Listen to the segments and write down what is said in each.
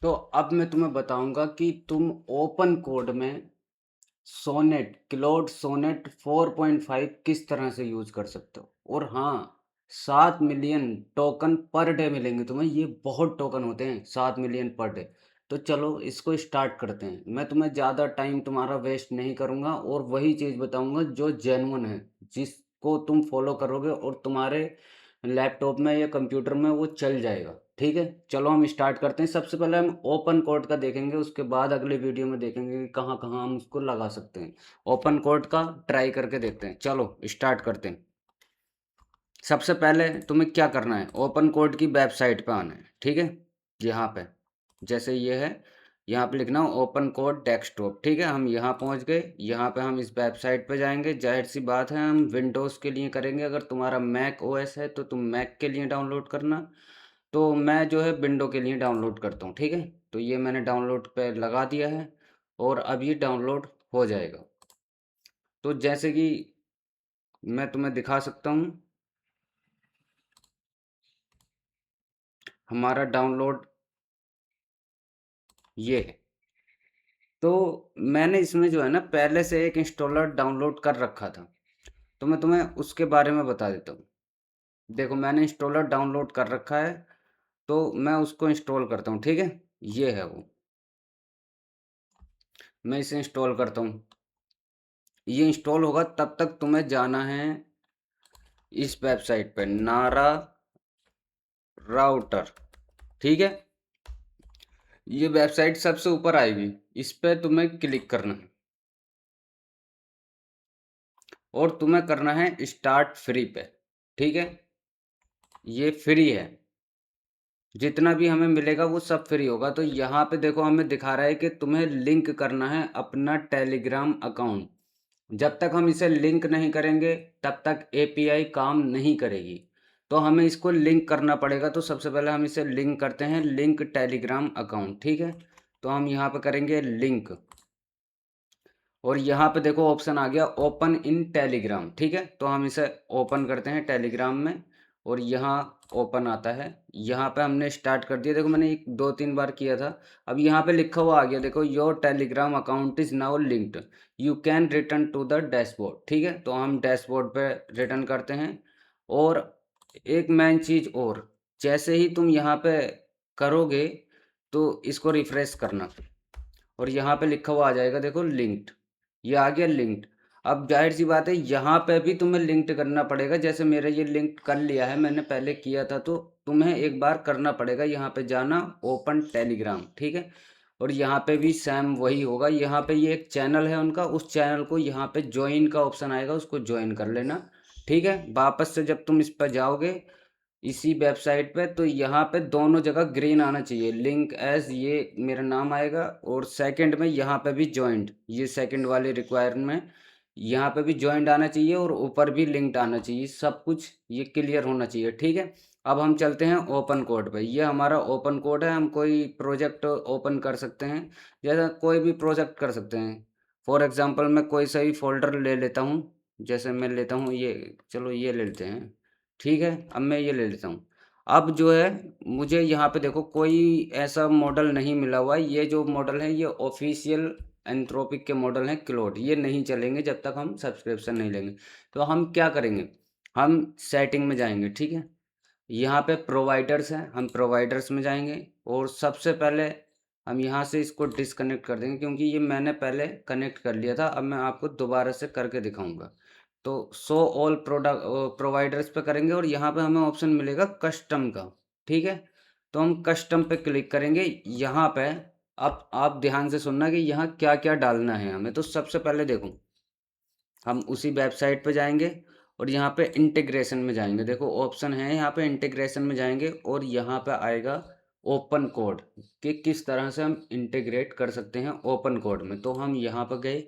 तो अब मैं तुम्हें बताऊंगा कि तुम ओपन कोड में सोनेट क्लाउड सोनेट 4.5 किस तरह से यूज कर सकते हो। और हाँ, 7 मिलियन टोकन पर डे मिलेंगे तुम्हें। ये बहुत टोकन होते हैं, 7 मिलियन पर डे। तो चलो इसको स्टार्ट करते हैं। मैं तुम्हें ज़्यादा टाइम तुम्हारा वेस्ट नहीं करूँगा और वही चीज़ बताऊँगा जो जेन्युइन है, जिसको तुम फॉलो करोगे और तुम्हारे लैपटॉप में या कंप्यूटर में वो चल जाएगा। ठीक है, चलो हम स्टार्ट करते हैं। सबसे पहले हम ओपन कोड का देखेंगे, उसके बाद अगले वीडियो में देखेंगे कि कहाँ कहाँ हम उसको लगा सकते हैं। ओपन कोड का ट्राई करके देखते हैं। चलो स्टार्ट करते हैं। सबसे पहले तुम्हें क्या करना है, ओपन कोड की वेबसाइट पे आना है। ठीक है, यहाँ पे जैसे ये है, यहाँ पे लिखना ओपन कोड डेस्कटॉप। ठीक है, हम यहाँ पहुँच गए। यहाँ पे हम इस वेबसाइट पे जाएंगे। जाहिर सी बात है हम विंडोज़ के लिए करेंगे। अगर तुम्हारा मैक ओएस है तो तुम मैक के लिए डाउनलोड करना। तो मैं जो है विंडो के लिए डाउनलोड करता हूँ। ठीक है, तो ये मैंने डाउनलोड पे लगा दिया है और अब ये डाउनलोड हो जाएगा। तो जैसे कि मैं तुम्हें दिखा सकता हूँ, हमारा डाउनलोड ये है। तो मैंने इसमें जो है ना पहले से एक इंस्टॉलर डाउनलोड कर रखा था, तो मैं तुम्हें उसके बारे में बता देता हूँ। देखो मैंने इंस्टॉलर डाउनलोड कर रखा है, तो मैं उसको इंस्टॉल करता हूँ। ठीक है, ये है वो, मैं इसे इंस्टॉल करता हूँ। ये इंस्टॉल होगा तब तक तुम्हें जाना है इस वेबसाइट पे, नारा राउटर। ठीक है, ये वेबसाइट सबसे ऊपर आएगी, इस पे तुम्हें क्लिक करना है और तुम्हें करना है स्टार्ट फ्री पे। ठीक है, ये फ्री है, जितना भी हमें मिलेगा वो सब फ्री होगा। तो यहाँ पे देखो हमें दिखा रहा है कि तुम्हें लिंक करना है अपना टेलीग्राम अकाउंट। जब तक हम इसे लिंक नहीं करेंगे तब तक एपीआई काम नहीं करेगी। तो हमें इसको लिंक करना पड़ेगा। तो सबसे पहले हम इसे लिंक करते हैं, लिंक टेलीग्राम अकाउंट। ठीक है, तो हम यहाँ पे करेंगे लिंक और यहाँ पे देखो ऑप्शन आ गया ओपन इन टेलीग्राम। ठीक है, तो हम इसे ओपन करते हैं टेलीग्राम में और यहाँ ओपन आता है। यहाँ पे हमने स्टार्ट कर दिया। देखो मैंने एक 2-3 बार किया था। अब यहाँ पे लिखा हुआ आ गया, देखो your Telegram account is now linked, you can return to the dashboard. ठीक है, तो हम डैशबोर्ड पे रिटर्न करते हैं। और एक मेन चीज़ और, जैसे ही तुम यहाँ पे करोगे तो इसको रिफ्रेश करना और यहाँ पे लिखा हुआ आ जाएगा, देखो लिंक्ड, ये आ गया लिंक्ड। अब जाहिर सी बात है यहाँ पे भी तुम्हें लिंक्ड करना पड़ेगा। जैसे मेरा ये लिंक कर लिया है, मैंने पहले किया था, तो तुम्हें एक बार करना पड़ेगा। यहाँ पे जाना ओपन टेलीग्राम। ठीक है, और यहाँ पे भी सेम वही होगा। यहाँ पे ये एक चैनल है उनका, उस चैनल को यहाँ पे ज्वाइन का ऑप्शन आएगा, उसको ज्वाइन कर लेना। ठीक है, वापस से जब तुम इस पर जाओगे इसी वेबसाइट पे, तो यहाँ पे दोनों जगह ग्रीन आना चाहिए, लिंक एज ये मेरा नाम आएगा और सेकंड में यहाँ पे भी जॉइंट, ये सेकंड वाले रिक्वायरमेंट में यहाँ पे भी जॉइंट आना चाहिए और ऊपर भी लिंक्ड आना चाहिए। सब कुछ ये क्लियर होना चाहिए। ठीक है, अब हम चलते हैं ओपन कोड पे। ये हमारा ओपन कोड है, हम कोई प्रोजेक्ट ओपन कर सकते हैं, जैसा कोई भी प्रोजेक्ट कर सकते हैं। फॉर एग्जांपल मैं कोई सा भी फोल्डर ले लेता हूँ। जैसे मैं लेता हूँ ये, चलो ये ले लेते हैं। ठीक है, अब मैं ये ले लेता हूँ। अब जो है मुझे यहाँ पे देखो कोई ऐसा मॉडल नहीं मिला हुआ है। ये जो मॉडल है ये ऑफिशियल एंथ्रोपिक के मॉडल हैं क्लोड, ये नहीं चलेंगे जब तक हम सब्सक्रिप्शन नहीं लेंगे। तो हम क्या करेंगे, हम सेटिंग में जाएंगे। ठीक है, यहाँ पे प्रोवाइडर्स हैं, हम प्रोवाइडर्स में जाएंगे और सबसे पहले हम यहाँ से इसको डिसकनेक्ट कर देंगे, क्योंकि ये मैंने पहले कनेक्ट कर लिया था। अब मैं आपको दोबारा से करके दिखाऊंगा। तो शो ऑल प्रोडक्ट प्रोवाइडर्स पे करेंगे और यहाँ पे हमें ऑप्शन मिलेगा कस्टम का। ठीक है, तो हम कस्टम पे क्लिक करेंगे। यहाँ पे अब आप ध्यान से सुनना कि यहाँ क्या क्या डालना है हमें। तो सबसे पहले देखो हम उसी वेबसाइट पे जाएंगे और यहाँ पे इंटीग्रेशन में जाएंगे। देखो ऑप्शन है यहाँ पे, इंटीग्रेशन में जाएंगे और यहाँ पे आएगा ओपन कोड, कि किस तरह से हम इंटीग्रेट कर सकते हैं ओपन कोड में। तो हम यहाँ पर गए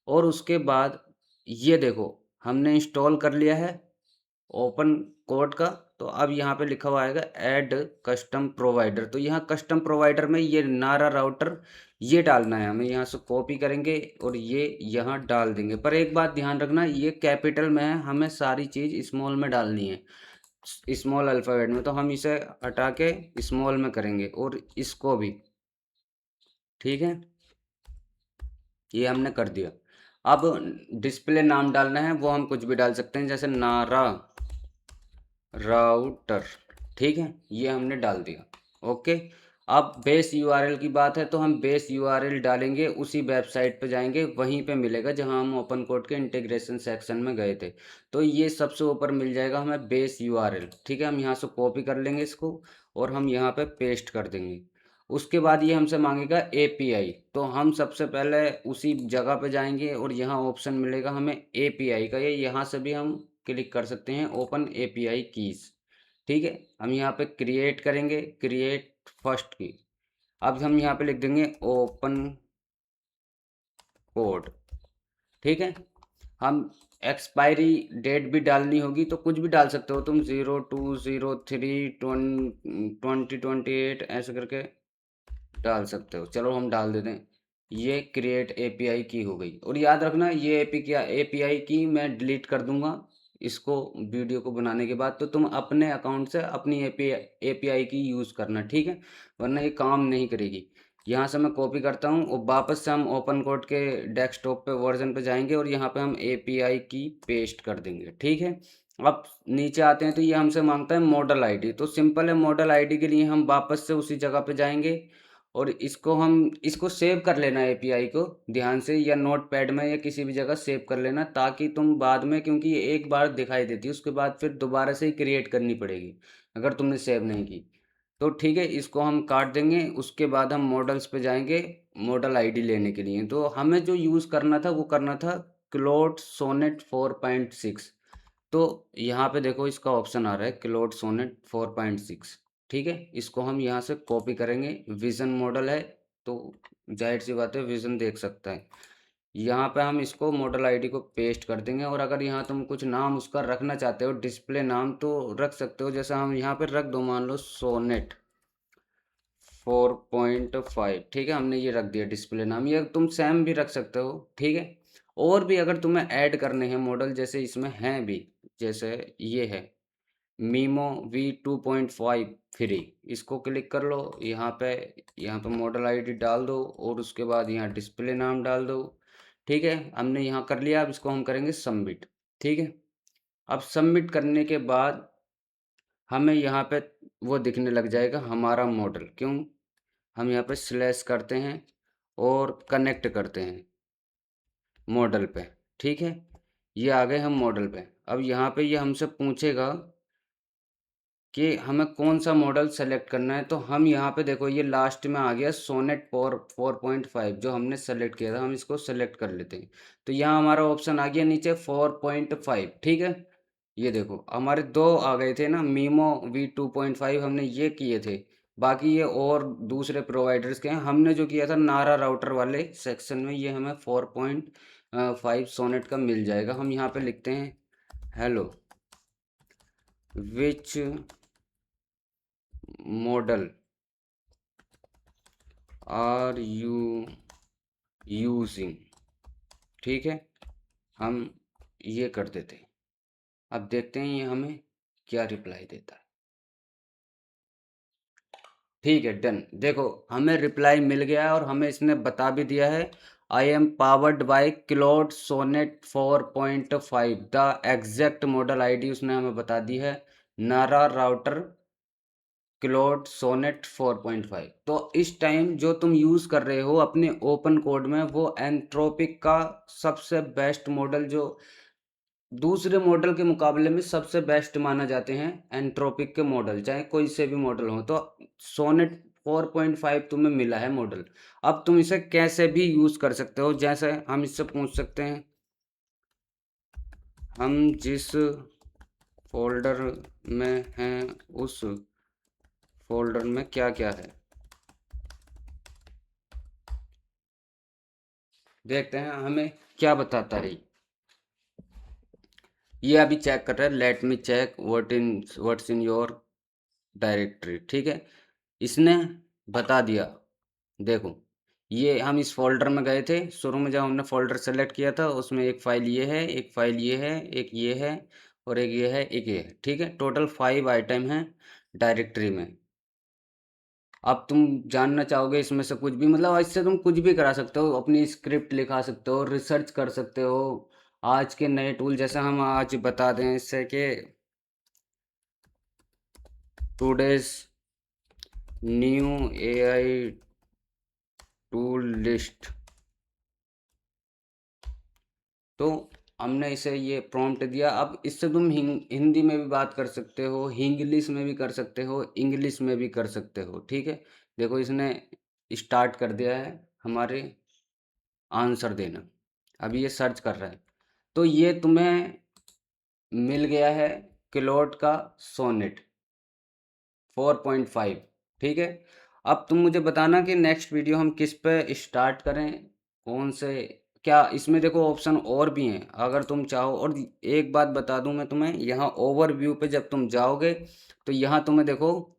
और उसके बाद ये देखो हमने इंस्टॉल कर लिया है ओपन कोड का। तो अब यहाँ पे लिखा हुआ आएगा ऐड कस्टम प्रोवाइडर। तो यहाँ कस्टम प्रोवाइडर में ये नारा राउटर ये डालना है हमें। यहाँ से कॉपी करेंगे और ये यहाँ डाल देंगे। पर एक बात ध्यान रखना, ये कैपिटल में है, हमें सारी चीज़ स्मॉल में डालनी है, स्मॉल अल्फ़ाबेट में। तो हम इसे हटा के स्मॉल में करेंगे और इसको भी। ठीक है, ये हमने कर दिया। अब डिस्प्ले नाम डालना है, वो हम कुछ भी डाल सकते हैं, जैसे नारा राउटर। ठीक है, ये हमने डाल दिया। ओके, अब बेस यूआरएल की बात है, तो हम बेस यूआरएल डालेंगे, उसी वेबसाइट पे जाएंगे, वहीं पे मिलेगा जहां हम ओपन कोड के इंटीग्रेशन सेक्शन में गए थे। तो ये सबसे ऊपर मिल जाएगा हमें बेस यूआरएल। ठीक है, हम यहाँ से कॉपी कर लेंगे इसको और हम यहाँ पे पेस्ट कर देंगे। उसके बाद ये हमसे मांगेगा एपीआई, तो हम सबसे पहले उसी जगह पे जाएंगे और यहाँ ऑप्शन मिलेगा हमें एपीआई का, ये यहाँ से भी हम क्लिक कर सकते हैं, ओपन एपीआई कीज। ठीक है, हम यहाँ पे क्रिएट करेंगे, क्रिएट फर्स्ट की। अब हम यहाँ पे लिख देंगे ओपन कोड। ठीक है, हम एक्सपायरी डेट भी डालनी होगी तो कुछ भी डाल सकते हो तुम, 02/03/2028 ऐसे करके डाल सकते हो। चलो हम डाल देते हैं, ये क्रिएट एपीआई की हो गई। और याद रखना ये एपीआई की मैं डिलीट कर दूंगा इसको वीडियो को बनाने के बाद, तो तुम अपने अकाउंट से अपनी एपीआई की यूज़ करना, ठीक है, वरना ये काम नहीं करेगी। यहाँ से मैं कॉपी करता हूँ और वापस से हम ओपन कोड के डेस्कटॉप पे वर्जन पे जाएंगे और यहाँ पे हम एपीआई की पेस्ट कर देंगे। ठीक है, अब नीचे आते हैं तो ये हमसे मांगता है मॉडल आईडी, तो सिंपल है, मॉडल आईडी के लिए हम वापस से उसी जगह पे जाएंगे और इसको सेव कर लेना एपीआई को ध्यान से, या नोट पैड में या किसी भी जगह सेव कर लेना, ताकि तुम बाद में, क्योंकि ये एक बार दिखाई देती है उसके बाद फिर दोबारा से ही क्रिएट करनी पड़ेगी अगर तुमने सेव नहीं की। तो ठीक है, इसको हम काट देंगे। उसके बाद हम मॉडल्स पे जाएंगे मॉडल आईडी लेने के लिए। तो हमें जो यूज़ करना था वो करना था क्लोड सोनेट 4.6। तो यहाँ पे देखो इसका ऑप्शन आ रहा है क्लोड सोनेट 4.6। ठीक है, इसको हम यहाँ से कॉपी करेंगे, विजन मॉडल है तो जाहिर सी बात है विजन देख सकता है। यहाँ पे हम इसको मॉडल आईडी को पेस्ट कर देंगे, और अगर यहाँ तुम कुछ नाम उसका रखना चाहते हो डिस्प्ले नाम तो रख सकते हो, जैसा हम यहाँ पे रख दो, मान लो सोनेट 4.5। ठीक है, हमने ये रख दिया डिस्प्ले नाम, ये तुम सेम भी रख सकते हो। ठीक है, और भी अगर तुम्हें ऐड करने हैं मॉडल, जैसे इसमें हैं भी, जैसे ये है मीमो V2.5 फ्री, इसको क्लिक कर लो, यहाँ पे मॉडल आईडी डाल दो और उसके बाद यहाँ डिस्प्ले नाम डाल दो। ठीक है, हमने यहाँ कर लिया, अब इसको हम करेंगे सबमिट। ठीक है, अब सबमिट करने के बाद हमें यहाँ पे वो दिखने लग जाएगा हमारा मॉडल। क्यों, हम यहाँ पे स्लैश करते हैं और कनेक्ट करते हैं मॉडल पे। ठीक है, ये आ गए हम मॉडल पे। अब यहाँ पे ये हमसे पूछेगा कि हमें कौन सा मॉडल सेलेक्ट करना है, तो हम यहाँ पे देखो ये लास्ट में आ गया सोनेट 4.5 जो हमने सेलेक्ट किया था, हम इसको सेलेक्ट कर लेते हैं। तो यहाँ हमारा ऑप्शन आ गया नीचे 4.5। ठीक है, ये देखो हमारे दो आ गए थे ना, मीमो V2.5 हमने ये किए थे, बाकी ये और दूसरे प्रोवाइडर्स के हैं। हमने जो किया था नारा राउटर वाले सेक्शन में, ये हमें 4.5 सोनेट का मिल जाएगा। हम यहाँ पे लिखते हैं hello which model are you using. ठीक है, हम ये कर देते हैं। अब देखते हैं ये हमें क्या रिप्लाई देता है। ठीक है, डन। देखो हमें रिप्लाई मिल गया है और हमें इसने बता भी दिया है I am powered by Claude Sonnet 4.5, the exact model ID उसने हमें बता दी है, नारा राउटर क्लोड सोनेट 4.5। तो इस टाइम जो तुम यूज़ कर रहे हो अपने ओपन कोड में, वो एंट्रोपिक का सबसे बेस्ट मॉडल, जो दूसरे मॉडल के मुकाबले में सबसे बेस्ट माना जाते हैं एंट्रोपिक के मॉडल, चाहे कोई से भी मॉडल हो। तो सोनेट 4.5 तुम्हें मिला है मॉडल। अब तुम इसे कैसे भी यूज़ कर सकते हो, जैसे हम इससे पूछ सकते हैं हम जिस फोल्डर में हैं उस फोल्डर में क्या क्या है। देखते हैं हमें क्या बताता है। ये अभी चेक कर रहा है, let me check what's in your directory. ठीक है, इसने बता दिया। देखो ये हम इस फोल्डर में गए थे शुरू में, जब हमने फोल्डर सेलेक्ट किया था उसमें एक फाइल ये है, एक फाइल ये है, एक ये है और एक ये है, एक ये है। ठीक है, टोटल 5 आइटम हैं डायरेक्टरी में। अब तुम जानना चाहोगे इसमें से कुछ भी, मतलब इससे तुम कुछ भी करा सकते हो, अपनी स्क्रिप्ट लिखा सकते हो, रिसर्च कर सकते हो। आज के नए टूल जैसे हम आज बता दें इससे कि today's new AI tool list, तो हमने इसे ये प्रॉम्प्ट दिया। अब इससे तुम हिंदी में भी बात कर सकते हो, हिंग्लिश में भी कर सकते हो, इंग्लिश में भी कर सकते हो, ठीक है। देखो इसने स्टार्ट कर दिया है हमारे आंसर देना, अभी ये सर्च कर रहा है। तो ये तुम्हें मिल गया है क्लोड का सोनेट 4.5, ठीक है। अब तुम मुझे बताना कि नेक्स्ट वीडियो हम किस पे स्टार्ट करें, कौन से, क्या इसमें देखो ऑप्शन और भी हैं अगर तुम चाहो। और एक बात बता दूं मैं तुम्हें, यहाँ ओवरव्यू पे जब तुम जाओगे तो यहाँ तुम्हें देखो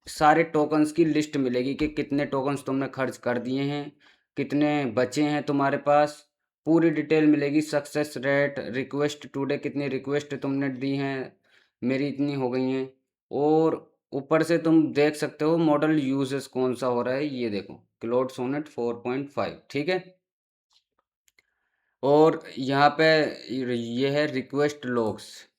सारे टोकन्स की लिस्ट मिलेगी कि कितने टोकन्स तुमने खर्च कर दिए हैं, कितने बचे हैं तुम्हारे पास, पूरी डिटेल मिलेगी। सक्सेस रेट, रिक्वेस्ट टुडे कितनी रिक्वेस्ट तुमने दी हैं, मेरी इतनी हो गई हैं। और ऊपर से तुम देख सकते हो मॉडल यूजेस कौन सा हो रहा है, ये देखो क्लोड सोनेट 4.5, ठीक है। और यहाँ पे ये है रिक्वेस्ट लॉग्स,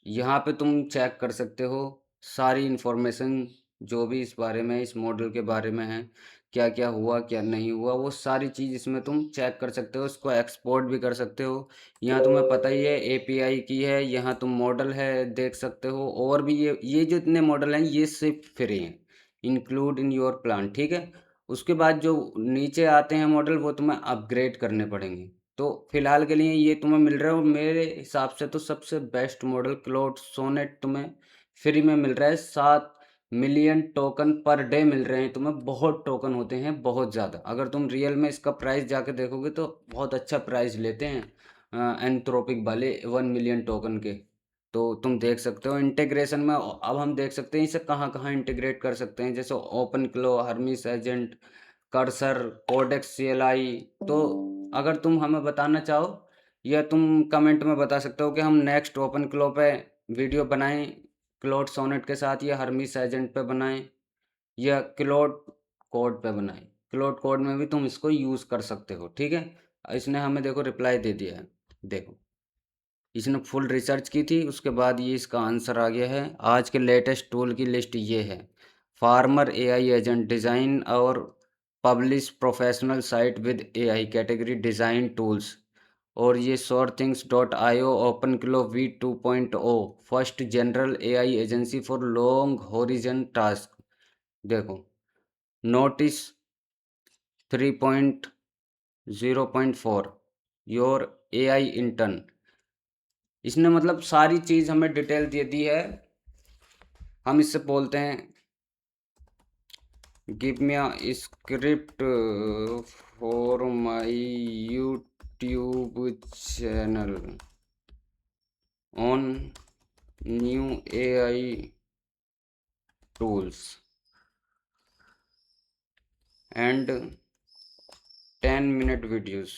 यहाँ पे तुम चेक कर सकते हो सारी इन्फॉर्मेशन जो भी इस बारे में, इस मॉडल के बारे में है, क्या क्या हुआ क्या नहीं हुआ, वो सारी चीज़ इसमें तुम चेक कर सकते हो। इसको एक्सपोर्ट भी कर सकते हो। यहाँ तुम्हें पता ही है एपीआई की है, यहाँ तुम मॉडल है देख सकते हो। और भी ये जो इतने मॉडल हैं ये सिर्फ फ्री हैं, इंक्लूड इन योर प्लान, ठीक है। उसके बाद जो नीचे आते हैं मॉडल वो तुम्हें अपग्रेड करने पड़ेंगे। तो फिलहाल के लिए ये तुम्हें मिल रहा है, और मेरे हिसाब से तो सबसे बेस्ट मॉडल क्लोड सोनेट तुम्हें फ्री में मिल रहा है। 7 million token per day meal रहे हैं तुम्हें, बहुत टोकन होते हैं, बहुत ज़्यादा। अगर तुम रियल में इसका प्राइस जाके देखोगे तो बहुत अच्छा प्राइस लेते हैं एंथ्रोपिक वाले 1 मिलियन टोकन के। तो तुम देख सकते हो इंटीग्रेशन में, अब हम देख सकते हैं इसे कहाँ कहाँ इंटीग्रेट कर सकते हैं, जैसे open claw, Hermes agent, Cursor, Codex CLI. तो अगर तुम हमें बताना चाहो या तुम कमेंट में बता सकते हो कि हम नेक्स्ट ओपन क्लो पे वीडियो बनाएं क्लोड सोनेट के साथ, या हर्मिस एजेंट पे बनाएं, या क्लोड कोड पे बनाएं। क्लोड कोड में भी तुम इसको यूज़ कर सकते हो, ठीक है। इसने हमें देखो रिप्लाई दे दिया है, देखो इसने फुल रिसर्च की थी, उसके बाद ये इसका आंसर आ गया है। आज के लेटेस्ट टूल की लिस्ट ये है, फार्मर एआई एजेंट डिज़ाइन और publish professional site with AI category design tools. और ये sorethings.io open claw v2.0 first general AI agency for long horizon task. देखो नोटिस 3.0.4 योर एआई इंटर्न। इसने मतलब सारी चीज़ हमें डिटेल दे दी है। हम इससे बोलते हैं give me a script for my YouTube channel on new AI tools and 10 minute videos,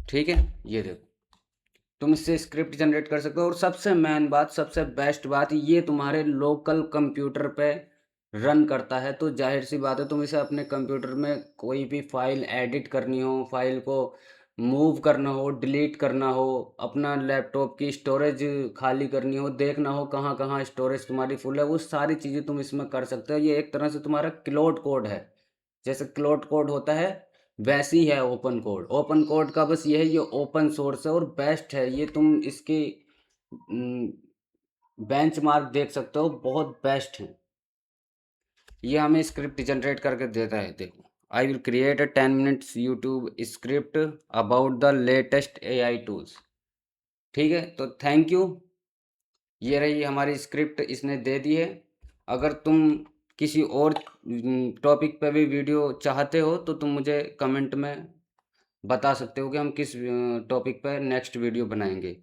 ठीक है। ये देखो तुम इससे स्क्रिप्ट जनरेट कर सकते हो। और सबसे मेन बात, सबसे बेस्ट बात, ये तुम्हारे लोकल कंप्यूटर पे रन करता है। तो जाहिर सी बात है तुम इसे अपने कंप्यूटर में कोई भी फाइल एडिट करनी हो, फाइल को मूव करना हो, डिलीट करना हो, अपना लैपटॉप की स्टोरेज खाली करनी हो, देखना हो कहाँ कहाँ स्टोरेज तुम्हारी फुल है, वो सारी चीज़ें तुम इसमें कर सकते हो। ये एक तरह से तुम्हारा क्लोड कोड है। जैसे क्लोड कोड होता है वैसी है ओपन कोड। ओपन कोड का बस ये है, ये ओपन सोर्स है और बेस्ट है। ये तुम इसकी बेंचमार्क देख सकते हो, बहुत बेस्ट है। ये हमें स्क्रिप्ट जनरेट करके देता है, देखो I will create a 10 minutes YouTube script about the latest AI tools, ठीक है। तो थैंक यू, ये रही हमारी स्क्रिप्ट, इसने दे दी है। अगर तुम किसी और टॉपिक पे भी वीडियो चाहते हो तो तुम मुझे कमेंट में बता सकते हो कि हम किस टॉपिक पर नेक्स्ट वीडियो बनाएंगे।